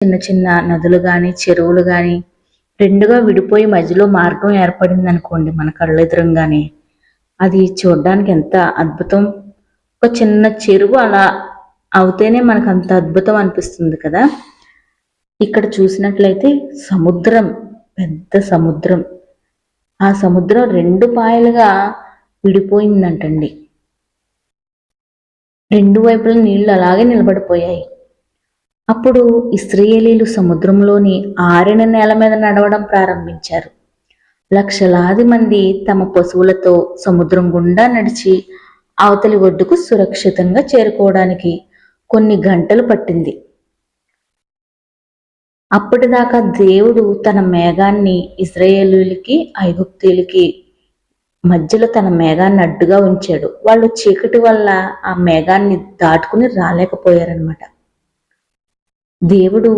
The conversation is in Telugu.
చిన్న చిన్న నదులు కానీ చెరువులు కానీ రెండుగా విడిపోయి మధ్యలో మార్గం ఏర్పడింది అనుకోండి మన కళ్ళెదురంగానే, అది చూడడానికి ఎంత అద్భుతం. ఒక చిన్న చెరువు అలా అవుతేనే మనకు అంత అద్భుతం అనిపిస్తుంది కదా. ఇక్కడ చూసినట్లయితే సముద్రం, పెద్ద సముద్రం, ఆ సముద్రం రెండు పాయలుగా విడిపోయిందంటండి. రెండు వైపుల నీళ్లు అలాగే నిలబడిపోయాయి. అప్పుడు ఇశ్రాయేలీలు సముద్రంలోని ఆరిన నేల మీద నడవడం ప్రారంభించారు. లక్షలాది మంది తమ పశువులతో సముద్రం గుండా నడిచి అవతలి ఒడ్డుకు సురక్షితంగా చేరుకోవడానికి కొన్ని గంటలు పట్టింది. అప్పటిదాకా దేవుడు తన మేఘాన్ని ఇశ్రాయేలీయులకి ఐగుప్తీయులకి మధ్యలో తన మేఘాన్ని అడ్డుగా ఉంచాడు. వాళ్ళు చీకటి వల్ల ఆ మేఘాన్ని దాటుకుని రాలేకపోయారనమాట. దేవుడు